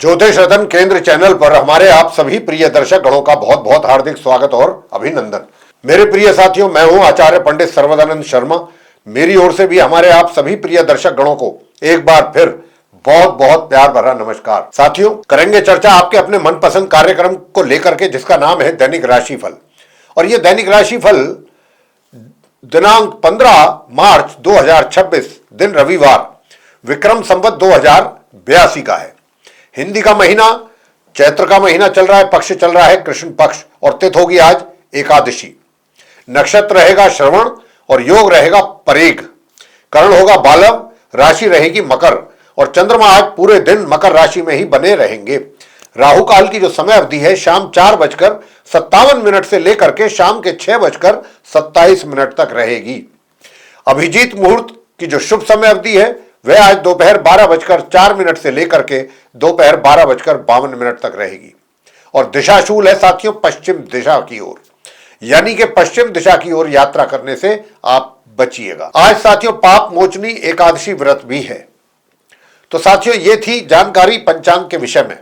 ज्योतिष रतन केंद्र चैनल पर हमारे आप सभी प्रिय दर्शक गणों का बहुत बहुत हार्दिक स्वागत और अभिनंदन। मेरे प्रिय साथियों, मैं हूं आचार्य पंडित सर्वदानंद शर्मा। मेरी ओर से भी हमारे आप सभी प्रिय दर्शक गणों को एक बार फिर बहुत बहुत प्यार भरा नमस्कार। साथियों, करेंगे चर्चा आपके अपने मनपसंद कार्यक्रम को लेकर के, जिसका नाम है दैनिक राशिफल। और ये दैनिक राशिफल दिनांक 15 मार्च 2026 दिन रविवार विक्रम संवत 2082 का है। हिंदी का महीना चैत्र का महीना चल रहा है, पक्ष चल रहा है कृष्ण पक्ष, और तिथि होगी आज एकादशी। नक्षत्र रहेगा श्रवण और योग रहेगा परेग। करण होगा बालव, राशि रहेगी मकर, और चंद्रमा आज पूरे दिन मकर राशि में ही बने रहेंगे। राहु काल की जो समय अवधि है शाम 4:57 से लेकर के शाम के 6:27 तक रहेगी। अभिजीत मुहूर्त की जो शुभ समय अवधि है वह आज दोपहर 12:04 से लेकर के दोपहर 12:52 तक रहेगी। और दिशाशूल है साथियों पश्चिम दिशा की ओर, यानी कि पश्चिम दिशा की ओर यात्रा करने से आप बचिएगा। आज साथियों पाप मोचनी एकादशी व्रत भी है। तो साथियों ये थी जानकारी पंचांग के विषय में।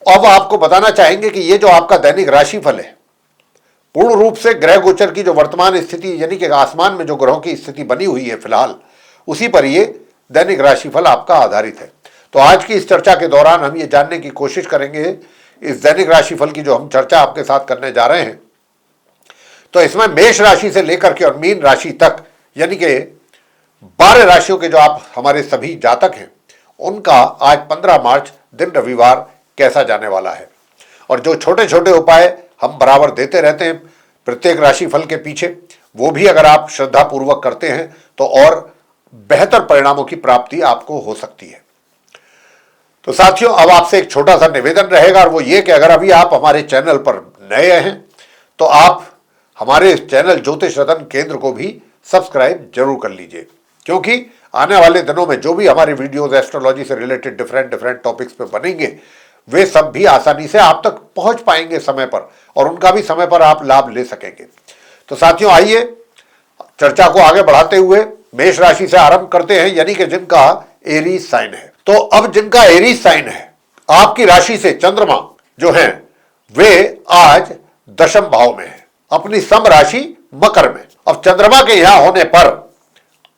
अब आपको बताना चाहेंगे कि ये जो आपका दैनिक राशिफल है, पूर्ण रूप से ग्रह गोचर की जो वर्तमान स्थिति, यानी कि आसमान में जो ग्रहों की स्थिति बनी हुई है फिलहाल, उसी पर ये दैनिक राशिफल आपका आधारित है। तो आज की इस चर्चा के दौरान हम ये जानने की कोशिश करेंगे, इस दैनिक राशिफल की जो हम चर्चा आपके साथ करने जा रहे हैं, तो इसमें मेष राशि से लेकर के और मीन राशि तक, यानी कि 12 राशियों के जो आप हमारे सभी जातक हैं, उनका आज 15 मार्च दिन रविवार कैसा जाने वाला है। और जो छोटे छोटे उपाय हम बराबर देते रहते हैं प्रत्येक राशिफल के पीछे, वो भी अगर आप श्रद्धापूर्वक करते हैं तो और बेहतर परिणामों की प्राप्ति आपको हो सकती है। तो साथियों अब आपसे एक छोटा सा निवेदन रहेगा, और वो ये कि अगर अभी आप हमारे चैनल पर नए हैं तो आप हमारे चैनल ज्योतिष रतन केंद्र को भी सब्सक्राइब जरूर कर लीजिए, क्योंकि आने वाले दिनों में जो भी हमारे वीडियोस एस्ट्रोलॉजी से रिलेटेड डिफरेंट टॉपिक्स पे बनेंगे, वे सब भी आसानी से आप तक पहुंच पाएंगे समय पर, और उनका भी समय पर आप लाभ ले सकेंगे। तो साथियों आइए चर्चा को आगे बढ़ाते हुए मेष राशि से आरंभ करते हैं, यानी कि जिनका एरीज साइन है। तो अब जिनका एरीज साइन है, आपकी राशि से चंद्रमा जो है वे आज दशम भाव में है, अपनी सम राशि मकर में। अब चंद्रमा के यहां होने पर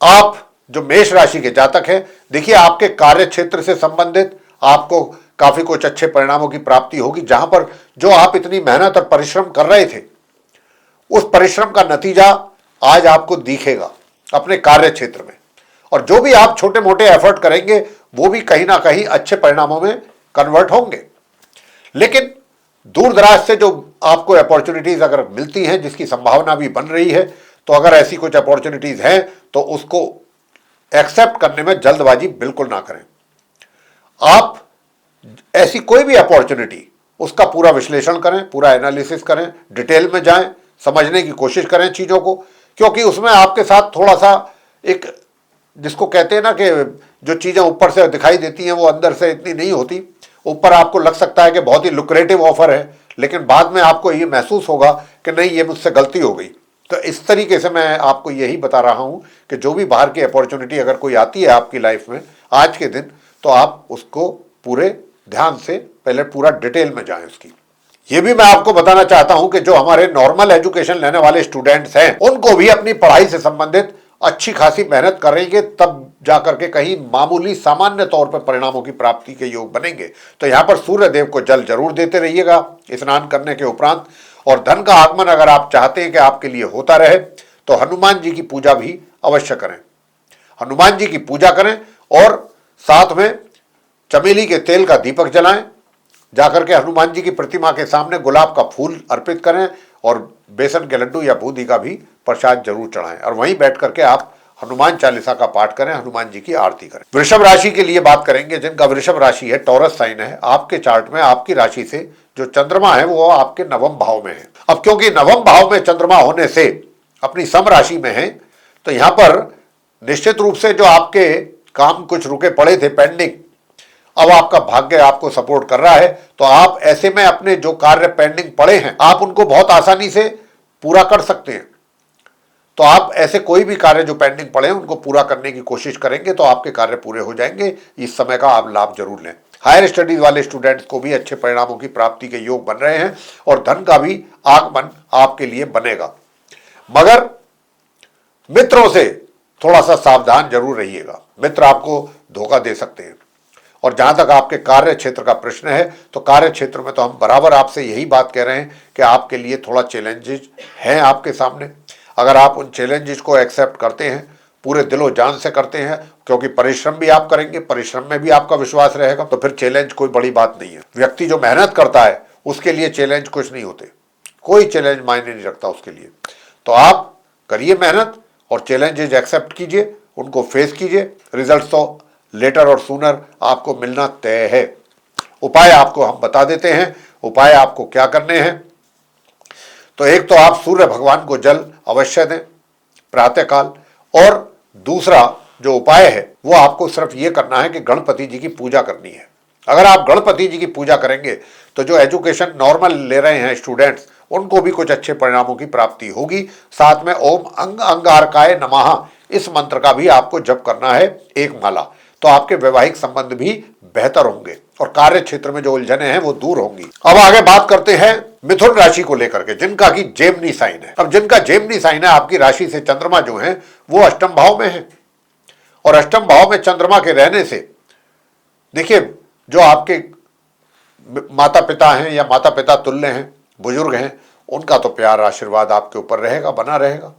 आप जो मेष राशि के जातक हैं, देखिए आपके कार्य क्षेत्र से संबंधित आपको काफी कुछ अच्छे परिणामों की प्राप्ति होगी। जहां पर जो आप इतनी मेहनत और परिश्रम कर रहे थे, उस परिश्रम का नतीजा आज आपको दिखेगा अपने कार्य क्षेत्र में। और जो भी आप छोटे मोटे एफर्ट करेंगे वो भी कहीं ना कहीं अच्छे परिणामों में कन्वर्ट होंगे। लेकिन दूर दराज से जो आपको अपॉर्चुनिटीज अगर मिलती हैं, जिसकी संभावना भी बन रही है, तो अगर ऐसी कुछ अपॉर्चुनिटीज हैं तो उसको एक्सेप्ट करने में जल्दबाजी बिल्कुल ना करें। आप ऐसी कोई भी अपॉर्चुनिटी, उसका पूरा विश्लेषण करें, पूरा एनालिसिस करें, डिटेल में जाएं, समझने की कोशिश करें चीजों को, क्योंकि उसमें आपके साथ थोड़ा सा एक, जिसको कहते हैं ना कि जो चीजें ऊपर से दिखाई देती हैं वो अंदर से इतनी नहीं होती। ऊपर आपको लग सकता है कि बहुत ही लुक्रेटिव ऑफर है, लेकिन बाद में आपको ये महसूस होगा कि नहीं, ये मुझसे गलती हो गई। तो इस तरीके से मैं आपको यही बता रहा हूं कि जो भी बाहर की अपॉर्चुनिटी अगर कोई आती है आपकी लाइफ में आज के दिन, तो आप उसको पूरे ध्यान से पहले पूरा डिटेल में जाएं उसकी। ये भी मैं आपको बताना चाहता हूं कि जो हमारे नॉर्मल एजुकेशन लेने वाले स्टूडेंट्स हैं, उनको भी अपनी पढ़ाई से संबंधित अच्छी खासी मेहनत करेंगे, तब जाकर के कहीं मामूली सामान्य तौर पर परिणामों की प्राप्ति के योग बनेंगे। तो यहां पर सूर्य देव को जल जरूर देते रहिएगा स्नान करने के उपरांत। और धन का आगमन अगर आप चाहते हैं कि आपके लिए होता रहे, तो हनुमान जी की पूजा भी अवश्य करें। हनुमान जी की पूजा करें और साथ में चमेली के तेल का दीपक जलाएं, जाकर के हनुमान जी की प्रतिमा के सामने गुलाब का फूल अर्पित करें, और बेसन के लड्डू या बूंदी का भी प्रसाद जरूर चढ़ाएं, और वहीं बैठ करके आप हनुमान चालीसा का पाठ करें, हनुमान जी की आरती करें। वृषभ राशि के लिए बात करेंगे, जिनका वृषभ राशि है, टॉरस साइन है। आपके चार्ट में आपकी राशि से जो चंद्रमा है वो आपके नवम भाव में है। अब क्योंकि नवम भाव में चंद्रमा होने से अपनी सम राशि में है, तो यहां पर निश्चित रूप से जो आपके काम कुछ रुके पड़े थे पेंडिंग, अब आपका भाग्य आपको सपोर्ट कर रहा है। तो आप ऐसे में अपने जो कार्य पेंडिंग पड़े हैं, आप उनको बहुत आसानी से पूरा कर सकते हैं। तो आप ऐसे कोई भी कार्य जो पेंडिंग पड़े हैं उनको पूरा करने की कोशिश करेंगे, तो आपके कार्य पूरे हो जाएंगे। इस समय का आप लाभ जरूर लें। हायर स्टडीज वाले स्टूडेंट्स को भी अच्छे परिणामों की प्राप्ति के योग बन रहे हैं और धन का भी आगमन आपके लिए बनेगा। मगर मित्रों से थोड़ा सा सावधान जरूर रहिएगा, मित्र आपको धोखा दे सकते हैं। और जहां तक आपके कार्य क्षेत्र का प्रश्न है, तो कार्य क्षेत्र में तो हम बराबर आपसे यही बात कह रहे हैं कि आपके लिए थोड़ा चैलेंजेस हैं आपके सामने। अगर आप उन चैलेंजेस को एक्सेप्ट करते हैं, पूरे दिलो जान से करते हैं, क्योंकि परिश्रम भी आप करेंगे, परिश्रम में भी आपका विश्वास रहेगा, तो फिर चैलेंज कोई बड़ी बात नहीं है। व्यक्ति जो मेहनत करता है उसके लिए चैलेंज कुछ नहीं होते, कोई चैलेंज मायने नहीं रखता उसके लिए। तो आप करिए मेहनत और चैलेंजेस एक्सेप्ट कीजिए, उनको फेस कीजिए। रिजल्ट तो लेटर और सूनर आपको मिलना तय है। उपाय आपको हम बता देते हैं, उपाय आपको क्या करने हैं। तो एक तो आप सूर्य भगवान को जल अवश्य दें प्रातःकाल, और दूसरा जो उपाय है वो आपको सिर्फ ये करना है कि गणपति जी की पूजा करनी है। अगर आप गणपति जी की पूजा करेंगे तो जो एजुकेशन नॉर्मल ले रहे हैं स्टूडेंट्स, उनको भी कुछ अच्छे परिणामों की प्राप्ति होगी। साथ में ओम अंग अंगारकाय नमः इस मंत्र का भी आपको जप करना है एक माला, तो आपके वैवाहिक संबंध भी बेहतर होंगे और कार्य क्षेत्र में जो उलझने हैं वो दूर होंगी। अब आगे बात करते हैं मिथुन राशि को लेकर के, जिनका की जेमिनी साइन है। अब जिनका जेमिनी साइन है, आपकी राशि से चंद्रमा जो है वो अष्टम भाव में है, और अष्टम भाव में चंद्रमा के रहने से देखिए, जो आपके माता पिता हैं या माता पिता तुल्य हैं, बुजुर्ग हैं, उनका तो प्यार आशीर्वाद आपके ऊपर रहेगा, बना रहेगा,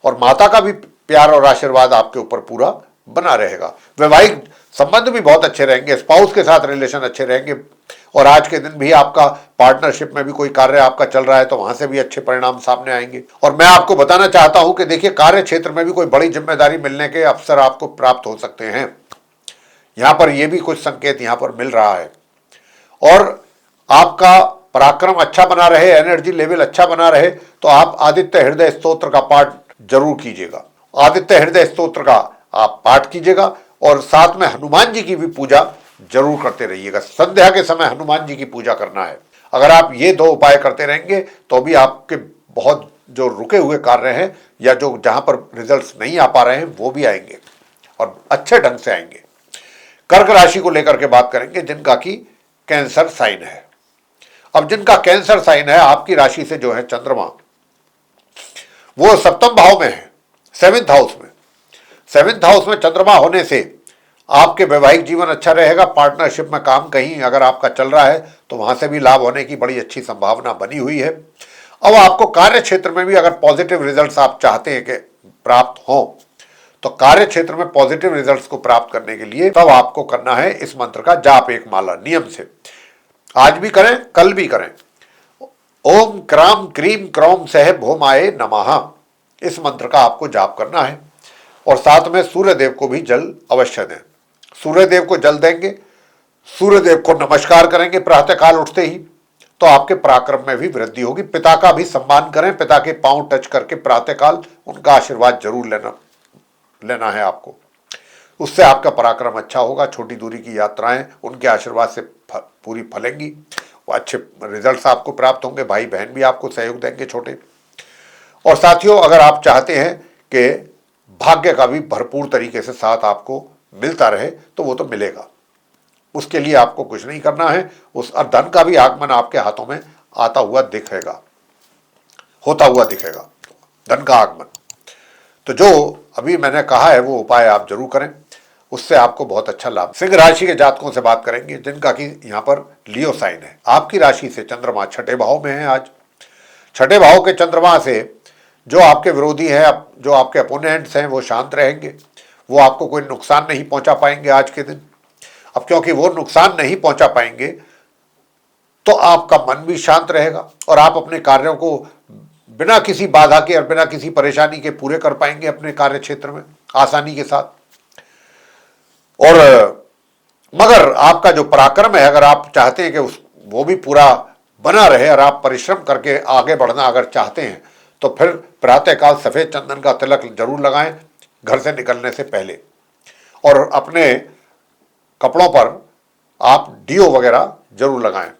और माता का भी प्यार और आशीर्वाद आपके ऊपर पूरा बना रहेगा। वैवाहिक संबंध भी बहुत अच्छे रहेंगे, स्पाउस के साथ रिलेशन अच्छे रहेंगे, और आज के दिन भी आपका पार्टनरशिप में भी कोई कार्य आपका चल रहा है तो वहां से भी अच्छे परिणाम सामने आएंगे। और मैं आपको बताना चाहता हूं कि देखिए, कार्य क्षेत्र में भी कोई बड़ी जिम्मेदारी मिलने के अवसर आपको प्राप्त हो सकते हैं। यहां पर यह भी कुछ संकेत यहां पर मिल रहा है, और आपका पराक्रम अच्छा बना रहे, एनर्जी लेवल अच्छा बना रहे, तो आप आदित्य हृदय स्तोत्र का पाठ जरूर कीजिएगा। आदित्य हृदय स्तोत्र का आप पाठ कीजिएगा, और साथ में हनुमान जी की भी पूजा जरूर करते रहिएगा। संध्या के समय हनुमान जी की पूजा करना है। अगर आप ये दो उपाय करते रहेंगे तो भी आपके बहुत जो रुके हुए कार्य हैं या जो जहां पर रिजल्ट्स नहीं आ पा रहे हैं वो भी आएंगे, और अच्छे ढंग से आएंगे। कर्क राशि को लेकर के बात करेंगे, जिनका की कैंसर साइन है। अब जिनका कैंसर साइन है, आपकी राशि से जो है चंद्रमा वो सप्तम भाव में है, सेवेंथ हाउस में। सेवेंथ हाउस में चंद्रमा होने से आपके वैवाहिक जीवन अच्छा रहेगा। पार्टनरशिप में काम कहीं अगर आपका चल रहा है तो वहां से भी लाभ होने की बड़ी अच्छी संभावना बनी हुई है। अब आपको कार्य क्षेत्र में भी अगर पॉजिटिव रिजल्ट्स आप चाहते हैं कि प्राप्त हो, तो कार्य क्षेत्र में पॉजिटिव रिजल्ट्स को प्राप्त करने के लिए तब आपको करना है इस मंत्र का जाप एक माला नियम से। आज भी करें, कल भी करें। ओम क्राम क्रीम क्रौम सह भौमाय नमः इस मंत्र का आपको जाप करना है, और साथ में सूर्यदेव को भी जल अवश्य दें। सूर्यदेव को जल देंगे, सूर्यदेव को नमस्कार करेंगे प्रातःकाल उठते ही, तो आपके पराक्रम में भी वृद्धि होगी। पिता का भी सम्मान करें, पिता के पांव टच करके प्रातःकाल उनका आशीर्वाद जरूर लेना है आपको। उससे आपका पराक्रम अच्छा होगा। छोटी दूरी की यात्राएं उनके आशीर्वाद से पूरी फलेंगी, वो अच्छे रिजल्ट्स आपको प्राप्त होंगे। भाई बहन भी आपको सहयोग देंगे छोटे। और साथियों, अगर आप चाहते हैं कि भाग्य का भी भरपूर तरीके से साथ आपको मिलता रहे तो वो तो मिलेगा। उसके लिए आपको कुछ नहीं करना है, उस धन का भी आगमन आपके हाथों में आता हुआ दिखेगा, होता हुआ दिखेगा धन का आगमन। तो जो अभी मैंने कहा है वो उपाय आप जरूर करें, उससे आपको बहुत अच्छा लाभ। सिंह राशि के जातकों से बात करेंगे, जिनका कि यहाँ पर लियो साइन है। आपकी राशि से चंद्रमा छठे भाव में है। आज छठे भाव के चंद्रमा से जो आपके विरोधी हैं, जो आपके अपोनेंट्स हैं, वो शांत रहेंगे। वो आपको कोई नुकसान नहीं पहुंचा पाएंगे आज के दिन। अब क्योंकि वो नुकसान नहीं पहुंचा पाएंगे तो आपका मन भी शांत रहेगा, और आप अपने कार्यों को बिना किसी बाधा के और बिना किसी परेशानी के पूरे कर पाएंगे अपने कार्य क्षेत्र में आसानी के साथ। और मगर आपका जो पराक्रम है, अगर आप चाहते हैं कि वो भी पूरा बना रहे और आप परिश्रम करके आगे बढ़ना अगर चाहते हैं, तो फिर प्रातःकाल सफेद चंदन का तिलक जरूर लगाएं घर से निकलने से पहले, और अपने कपड़ों पर आप डीओ वगैरह जरूर लगाएं।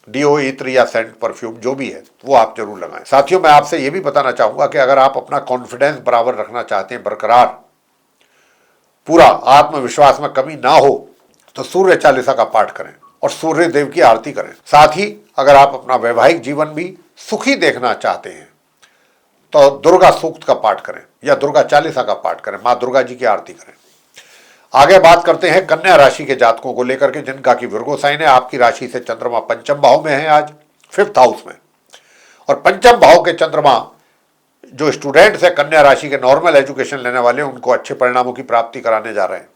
डीओ, इत्र या सेंट, परफ्यूम जो भी है वो आप जरूर लगाएं। साथियों, मैं आपसे ये भी बताना चाहूंगा कि अगर आप अपना कॉन्फिडेंस बराबर रखना चाहते हैं, बरकरार, पूरा आत्मविश्वास में कमी ना हो, तो सूर्य चालीसा का पाठ करें और सूर्य देव की आरती करें। साथ ही अगर आप अपना वैवाहिक जीवन भी सुखी देखना चाहते हैं तो दुर्गा सूक्त का पाठ करें या दुर्गा चालीसा का पाठ करें, मां दुर्गा जी की आरती करें। आगे बात करते हैं कन्या राशि के जातकों को लेकर के, जिनका की विर्गो साइन है। आपकी राशि से चंद्रमा पंचम भाव में है आज, 5th हाउस में, और पंचम भाव के चंद्रमा जो स्टूडेंट्स है कन्या राशि के, नॉर्मल एजुकेशन लेने वाले, उनको अच्छे परिणामों की प्राप्ति कराने जा रहे हैं।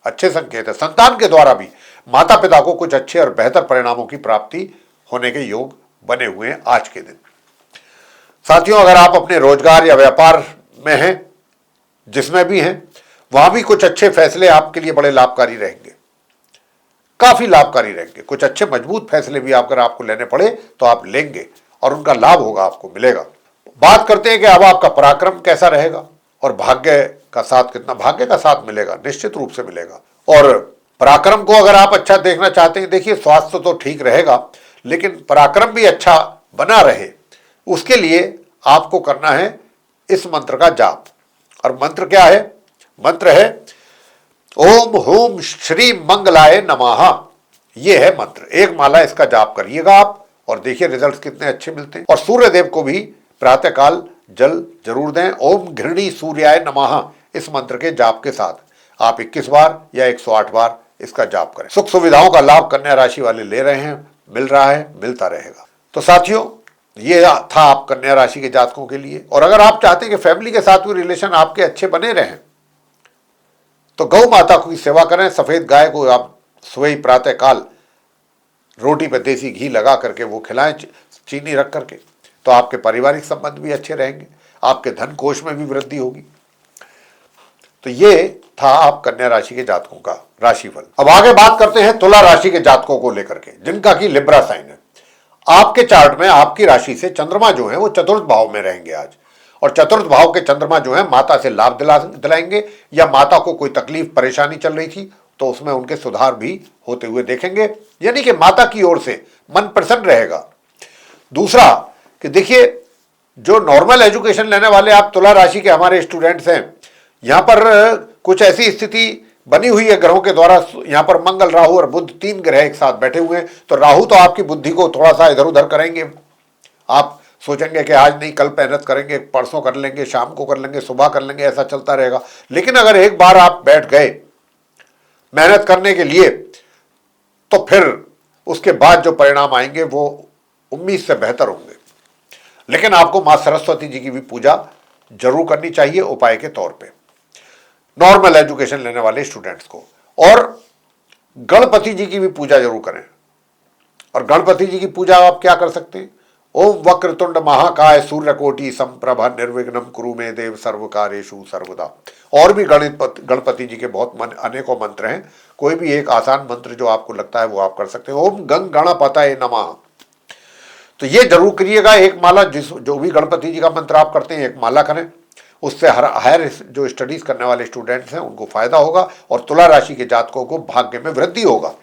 अच्छे संकेत है। संतान के द्वारा भी माता पिता को कुछ अच्छे और बेहतर परिणामों की प्राप्ति होने के योग बने हुए हैं आज के दिन। साथियों, अगर आप अपने रोजगार या व्यापार में हैं, जिसमें भी हैं, वहां भी कुछ अच्छे फैसले आपके लिए बड़े लाभकारी रहेंगे, काफी लाभकारी रहेंगे। कुछ अच्छे मजबूत फैसले भी अगर आपको लेने पड़े तो आप लेंगे और उनका लाभ होगा, आपको मिलेगा। बात करते हैं कि अब आपका पराक्रम कैसा रहेगा और भाग्य का साथ कितना। भाग्य का साथ मिलेगा, निश्चित रूप से मिलेगा। और पराक्रम को अगर आप अच्छा देखना चाहते हैं, देखिए स्वास्थ्य तो ठीक रहेगा, लेकिन पराक्रम भी अच्छा बना रहे, उसके लिए आपको करना है इस मंत्र का जाप। और मंत्र क्या है? मंत्र है ओम होम श्री मंगलाय नमः। यह है मंत्र। एक माला इसका जाप करिएगा आप और देखिए रिजल्ट्स कितने अच्छे मिलते हैं। और सूर्य देव को भी प्रातःकाल जल जरूर दें। ओम घृणी सूर्याय नमः इस मंत्र के जाप के साथ आप 21 बार या 108 बार इसका जाप करें। सुख सुविधाओं का लाभ कन्या राशि वाले ले रहे हैं, मिल रहा है, मिलता रहेगा। तो साथियों, ये था आप कन्या राशि के जातकों के लिए। और अगर आप चाहते हैं कि फैमिली के साथ भी रिलेशन आपके अच्छे बने रहें, तो गौ माता की सेवा करें। सफेद गाय को आप सुबह प्रातः काल रोटी पर देसी घी लगा करके वो खिलाएं, चीनी रख करके, तो आपके पारिवारिक संबंध भी अच्छे रहेंगे, आपके धन कोष में भी वृद्धि होगी। तो ये था आप कन्या राशि के जातकों का राशिफल। अब आगे बात करते हैं तुला राशि के जातकों को लेकर के, जिनका की लिब्रा साइन है। आपके चार्ट में आपकी राशि से चंद्रमा जो है वो 4th भाव में रहेंगे आज। और 4th भाव के चंद्रमा जो है माता से लाभ दिलाएंगे, या माता को कोई तकलीफ परेशानी चल रही थी तो उसमें उनके सुधार भी होते हुए देखेंगे, यानी कि माता की ओर से मन प्रसन्न रहेगा। दूसरा कि देखिए, जो नॉर्मल एजुकेशन लेने वाले आप तुला राशि के हमारे स्टूडेंट्स हैं, यहां पर कुछ ऐसी स्थिति बनी हुई है ग्रहों के द्वारा। यहां पर मंगल, राहु और बुध 3 ग्रह एक साथ बैठे हुए हैं। तो राहु तो आपकी बुद्धि को थोड़ा सा इधर उधर करेंगे। आप सोचेंगे कि आज नहीं कल मेहनत करेंगे, परसों कर लेंगे, शाम को कर लेंगे, सुबह कर लेंगे, ऐसा चलता रहेगा। लेकिन अगर एक बार आप बैठ गए मेहनत करने के लिए, तो फिर उसके बाद जो परिणाम आएंगे वो उम्मीद से बेहतर होंगे। लेकिन आपको मां सरस्वती जी की भी पूजा जरूर करनी चाहिए उपाय के तौर पे, नॉर्मल एजुकेशन लेने वाले स्टूडेंट्स को। और गणपति जी की भी पूजा जरूर करें। और गणपति जी की पूजा आप क्या कर सकते हैं? ओम वक्रतुंड महाकाय सूर्यकोटि समप्रभ निर्विघ्नं कुरु मे देव सर्वकार्येषु सर्वदा। और भी गणपति जी के बहुत अनेकों मंत्र हैं। कोई भी एक आसान मंत्र जो आपको लगता है वो आप कर सकते हैं। ओम गंग गणपतये नमः, तो ये जरूर करिएगा। एक माला, जो भी गणपति जी का मंत्र आप करते हैं, एक माला करें। उससे हायर जो स्टडीज करने वाले स्टूडेंट्स हैं उनको फायदा होगा और तुला राशि के जातकों को भाग्य में वृद्धि होगा।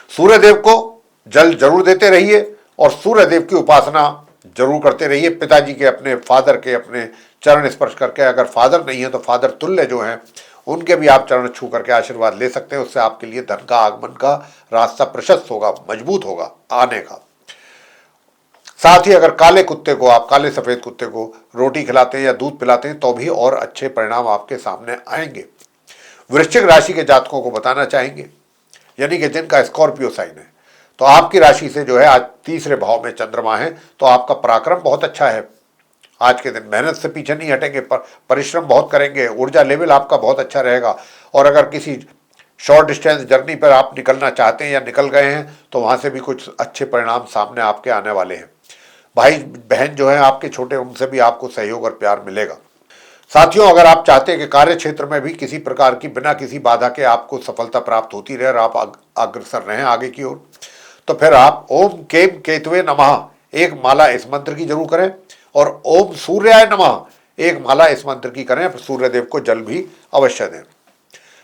सूर्य देव को जल जरूर देते रहिए और सूर्य देव की उपासना जरूर करते रहिए। पिताजी के, अपने फादर के, अपने चरण स्पर्श करके, अगर फादर नहीं है तो फादर तुल्य जो हैं उनके भी आप चरण छू करके आशीर्वाद ले सकते हैं। उससे आपके लिए धन का आगमन का रास्ता प्रशस्त होगा, मजबूत होगा आने का। साथ ही अगर काले कुत्ते को, आप काले सफेद कुत्ते को रोटी खिलाते हैं या दूध पिलाते हैं तो भी और अच्छे परिणाम आपके सामने आएंगे। वृश्चिक राशि के जातकों को बताना चाहेंगे, यानी कि जिनका स्कॉर्पियो साइन है, तो आपकी राशि से जो है आज 3रे भाव में चंद्रमा है, तो आपका पराक्रम बहुत अच्छा है। आज के दिन मेहनत से पीछे नहीं हटेंगे, परिश्रम बहुत करेंगे, ऊर्जा लेवल आपका बहुत अच्छा रहेगा। और अगर किसी शॉर्ट डिस्टेंस जर्नी पर आप निकलना चाहते हैं या निकल गए हैं तो वहां से भी कुछ अच्छे परिणाम सामने आपके आने वाले हैं। भाई बहन जो है आपके छोटे, उनसे भी आपको सहयोग और प्यार मिलेगा। साथियों, अगर आप चाहते हैं कि कार्य क्षेत्र में भी किसी प्रकार की बिना किसी बाधा के आपको सफलता प्राप्त होती रहे और आप अग्रसर रहें आगे की ओर, तो फिर आप ओम केम केतवे नमः एक माला इस मंत्र की जरूर करें और ओम सूर्याय नमः एक माला इस मंत्र की करें। सूर्य देव को जल भी अवश्य दें।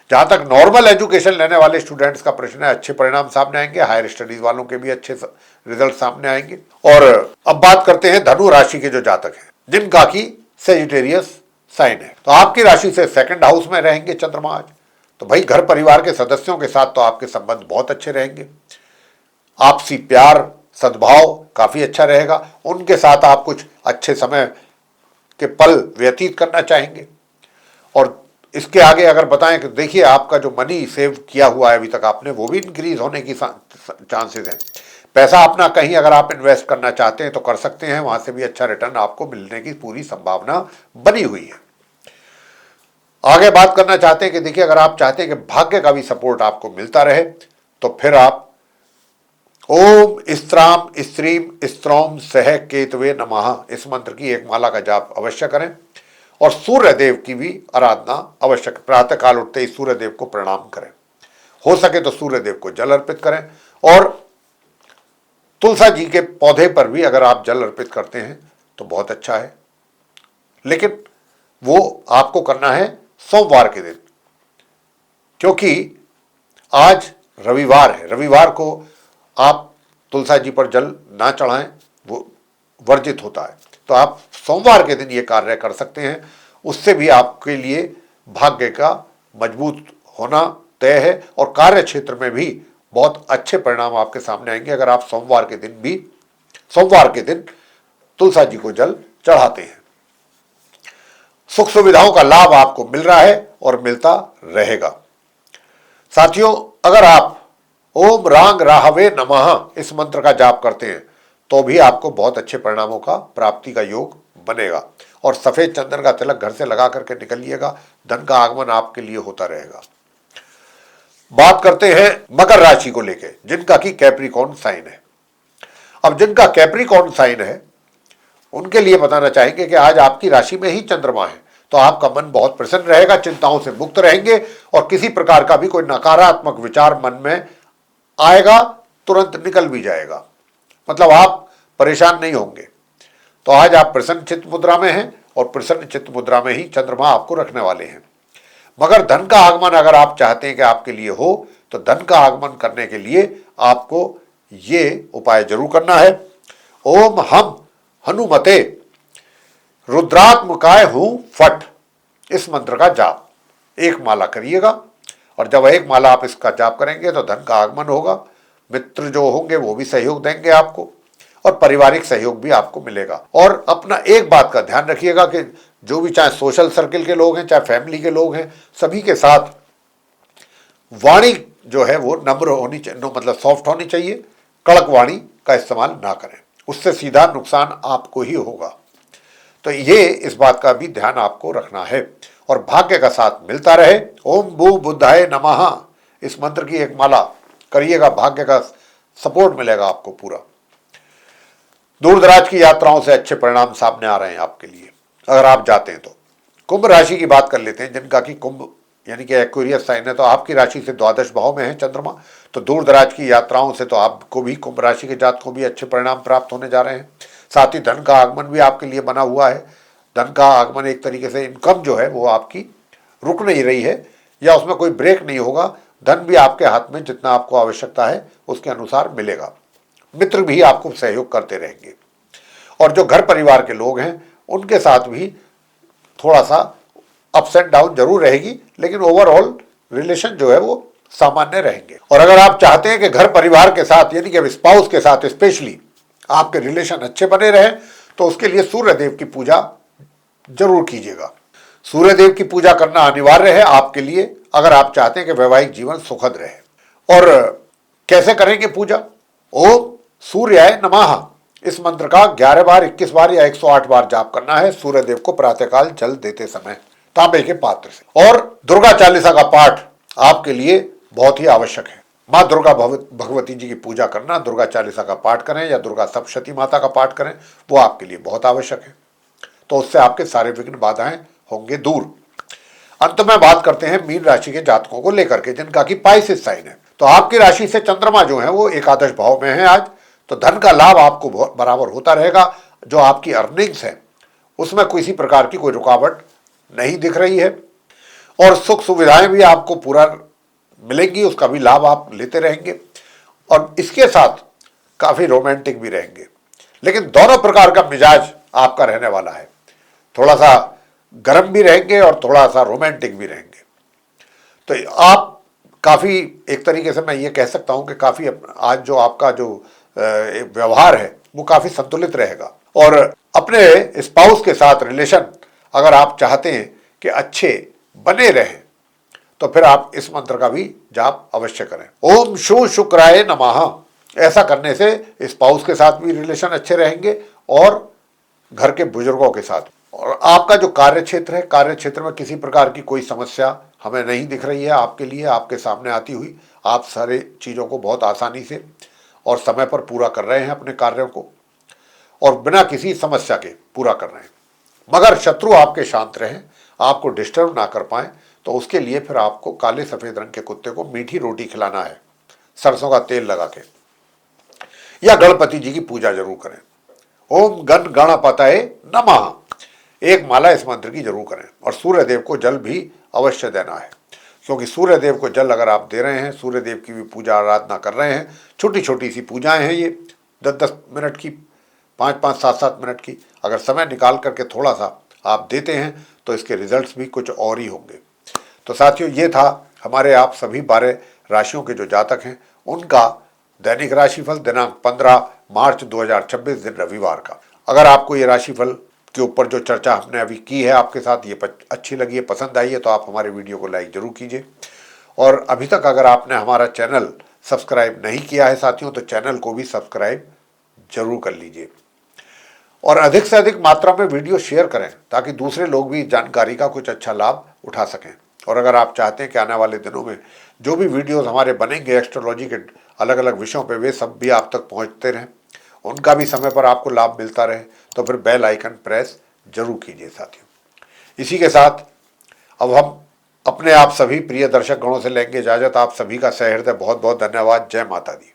जहां तक नॉर्मल एजुकेशन लेने वाले स्टूडेंट्स का प्रश्न है, अच्छे परिणाम सामने आएंगे। हायर स्टडीज वालों के भी अच्छे रिजल्ट सामने आएंगे। और अब बात करते हैं धनु राशि के जो जातक हैं, जिनका की सेजिटेरियस साइन है। तो आपकी राशि से 2nd हाउस में रहेंगे चंद्रमा आज। तो भाई घर परिवार के सदस्यों के साथ तो आपके संबंध बहुत अच्छे रहेंगे, आपसी प्यार सद्भाव काफी अच्छा रहेगा, उनके साथ आप कुछ अच्छे समय के पल व्यतीत करना चाहेंगे। और इसके आगे अगर बताएं कि देखिए आपका जो मनी सेव किया हुआ है अभी तक आपने, वो भी इंक्रीज होने की चांसेस हैं। पैसा अपना कहीं अगर आप इन्वेस्ट करना चाहते हैं तो कर सकते हैं, वहां से भी अच्छा रिटर्न आपको मिलने की पूरी संभावना बनी हुई है। आगे बात करना चाहते हैं कि देखिए अगर आप चाहते हैं कि भाग्य का भी सपोर्ट आपको मिलता रहे तो फिर आप ओम स्त्राम स्त्रीम स्त्रौम सह केतवे नमः इस मंत्र की एक माला का जाप अवश्य करें और सूर्य देव की भी आराधना अवश्य, प्रातः काल उठते ही सूर्य देव को प्रणाम करें, हो सके तो सूर्य देव को जल अर्पित करें। और तुलसा जी के पौधे पर भी अगर आप जल अर्पित करते हैं तो बहुत अच्छा है, लेकिन वो आपको करना है सोमवार के दिन, क्योंकि आज रविवार है, रविवार को आप तुलसा जी पर जल ना चढ़ाएं, वो वर्जित होता है। तो आप सोमवार के दिन ये कार्य कर सकते हैं, उससे भी आपके लिए भाग्य का मजबूत होना तय है और कार्य क्षेत्र में भी बहुत अच्छे परिणाम आपके सामने आएंगे अगर आप सोमवार के दिन तुलसा जी को जल चढ़ाते हैं। सुख सुविधाओं का लाभ आपको मिल रहा है और मिलता रहेगा। साथियों, अगर आप ओम रांग राहवे नमः इस मंत्र का जाप करते हैं तो भी आपको बहुत अच्छे परिणामों का प्राप्ति का योग बनेगा। और सफेद चंदन का तिलक घर से लगा करके निकलिएगा, धन का आगमन आपके लिए होता रहेगा। बात करते हैं मकर राशि को लेकर, जिनका कि कैप्रिकॉर्न साइन है। अब जिनका कैप्रिकॉर्न साइन है उनके लिए बताना चाहेंगे कि आज आपकी राशि में ही चंद्रमा है, तो आपका मन बहुत प्रसन्न रहेगा, चिंताओं से मुक्त रहेंगे और किसी प्रकार का भी कोई नकारात्मक विचार मन में आएगा तुरंत निकल भी जाएगा, मतलब आप परेशान नहीं होंगे। तो आज आप प्रसन्न चित्त मुद्रा में हैं और प्रसन्न चित्त मुद्रा में ही चंद्रमा आपको रखने वाले हैं। मगर धन का आगमन अगर आप चाहते हैं कि आपके लिए हो तो धन का आगमन करने के लिए आपको ये उपाय जरूर करना है। ओम हम हनुमते रुद्रात्मकाय हूं फट इस मंत्र का जाप एक माला करिएगा और जब एक माला आप इसका जाप करेंगे तो धन का आगमन होगा, मित्र जो होंगे वो भी सहयोग देंगे आपको और पारिवारिक सहयोग भी आपको मिलेगा। और अपना एक बात का ध्यान रखिएगा कि जो भी चाहे सोशल सर्किल के लोग हैं चाहे फैमिली के लोग हैं, सभी के साथ वाणी जो है वो नम्र होनी चाहिए, मतलब सॉफ्ट होनी चाहिए, कड़क वाणी का इस्तेमाल ना करें, उससे सीधा नुकसान आपको ही होगा। तो ये इस बात का भी ध्यान आपको रखना है और भाग्य का साथ मिलता रहे। ओम भू बुद्धाय नमः इस मंत्र की एक माला करिएगा, भाग्य का सपोर्ट मिलेगा आपको पूरा। दूर दराज की यात्राओं से अच्छे परिणाम सामने आ रहे हैं आपके लिए अगर आप जाते हैं तो। कुंभ राशि की बात कर लेते हैं, जिनका कि कुंभ यानी कि एक्वेरियस साइन है, तो आपकी राशि से द्वादश भाव में है चंद्रमा, तो दूर दराज की यात्राओं से तो आपको भी कुंभ राशि के जातकों भी अच्छे परिणाम प्राप्त होने जा रहे हैं। साथ ही धन का आगमन भी आपके लिए बना हुआ है। धन का आगमन एक तरीके से इनकम जो है वो आपकी रुक नहीं रही है या उसमें कोई ब्रेक नहीं होगा, धन भी आपके हाथ में जितना आपको आवश्यकता है उसके अनुसार मिलेगा। मित्र भी आपको सहयोग करते रहेंगे और जो घर परिवार के लोग हैं उनके साथ भी थोड़ा सा अप्स एंड डाउन जरूर रहेगी, लेकिन ओवरऑल रिलेशन जो है वो सामान्य रहेंगे। और अगर आप चाहते हैं कि घर परिवार के साथ यानी कि स्पाउस के साथ स्पेशली आपके रिलेशन अच्छे बने रहे तो उसके लिए सूर्य देव की पूजा जरूर कीजिएगा। सूर्य देव की पूजा करना अनिवार्य है आपके लिए अगर आप चाहते हैं कि वैवाहिक जीवन सुखद रहे। और कैसे करेंगे पूजा? ओम सूर्याय नमः इस मंत्र का 11 बार 21 बार या 108 बार जाप करना है सूर्य देव को प्रातःकाल जल देते समय तांबे के पात्र से। और दुर्गा चालीसा का पाठ आपके लिए बहुत ही आवश्यक है। माँ दुर्गा भगवती जी की पूजा करना, दुर्गा चालीसा का पाठ करें या दुर्गा सप्तशती माता का पाठ करें, वो आपके लिए बहुत आवश्यक है, तो उससे आपके सारे विघ्न बाधाएं होंगे दूर। अंत में बात करते हैं मीन राशि के जातकों को लेकर के, जिनका कि पाइसेस साइन है। तो आपकी राशि से चंद्रमा जो है वो एकादश भाव में है आज, तो धन का लाभ आपको बराबर होता रहेगा। जो आपकी अर्निंग्स है उसमें किसी प्रकार की कोई रुकावट नहीं दिख रही है और सुख सुविधाएं भी आपको पूरा मिलेंगी, उसका भी लाभ आप लेते रहेंगे और इसके साथ काफी रोमांटिक भी रहेंगे। लेकिन दोनों प्रकार का मिजाज आपका रहने वाला है, थोड़ा सा गर्म भी रहेंगे और थोड़ा सा रोमांटिक भी रहेंगे। तो आप काफ़ी, एक तरीके से मैं ये कह सकता हूं कि काफ़ी आज जो आपका जो व्यवहार है वो काफ़ी संतुलित रहेगा। और अपने स्पाउस के साथ रिलेशन अगर आप चाहते हैं कि अच्छे बने रहें तो फिर आप इस मंत्र का भी जाप अवश्य करें। ओम शु शुक्राय नमः। ऐसा करने से स्पाउस के साथ भी रिलेशन अच्छे रहेंगे और घर के बुजुर्गों के साथ। और आपका जो कार्य क्षेत्र है, कार्य क्षेत्र में किसी प्रकार की कोई समस्या हमें नहीं दिख रही है आपके लिए, आपके सामने आती हुई। आप सारे चीज़ों को बहुत आसानी से और समय पर पूरा कर रहे हैं अपने कार्यों को, और बिना किसी समस्या के पूरा कर रहे हैं। मगर शत्रु आपके शांत रहें, आपको डिस्टर्ब ना कर पाए, तो उसके लिए फिर आपको काले सफेद रंग के कुत्ते को मीठी रोटी खिलाना है, सरसों का तेल लगा के, या गणपति जी की पूजा जरूर करें। ओम गण गणपतये नमः, एक माला इस मंत्र की जरूर करें। और सूर्य देव को जल भी अवश्य देना है, क्योंकि सूर्य देव को जल अगर आप दे रहे हैं, सूर्य देव की भी पूजा आराधना कर रहे हैं, छोटी छोटी सी पूजाएं हैं ये, 10-10 मिनट की, 5-5, 7-7 मिनट की, अगर समय निकाल करके थोड़ा सा आप देते हैं तो इसके रिजल्ट्स भी कुछ और ही होंगे। तो साथियों, ये था हमारे आप सभी 12 राशियों के जो जातक हैं उनका दैनिक राशिफल दिनांक 15 मार्च 2026 दिन रविवार का। अगर आपको ये राशिफल के ऊपर जो चर्चा हमने अभी की है आपके साथ, ये अच्छी लगी है, पसंद आई है, तो आप हमारे वीडियो को लाइक जरूर कीजिए। और अभी तक अगर आपने हमारा चैनल सब्सक्राइब नहीं किया है साथियों, तो चैनल को भी सब्सक्राइब जरूर कर लीजिए और अधिक से अधिक मात्रा में वीडियो शेयर करें, ताकि दूसरे लोग भी जानकारी का कुछ अच्छा लाभ उठा सकें। और अगर आप चाहते हैं कि आने वाले दिनों में जो भी वीडियोस हमारे बनेंगे एस्ट्रोलॉजी के अलग अलग विषयों पे, वे सब भी आप तक पहुंचते रहें, उनका भी समय पर आपको लाभ मिलता रहे, तो फिर बेल आइकन प्रेस जरूर कीजिए साथियों। इसी के साथ अब हम अपने आप सभी प्रिय दर्शक गणों से लेंगे इजाजत। आप सभी का सहृदय बहुत बहुत धन्यवाद। जय माता दी।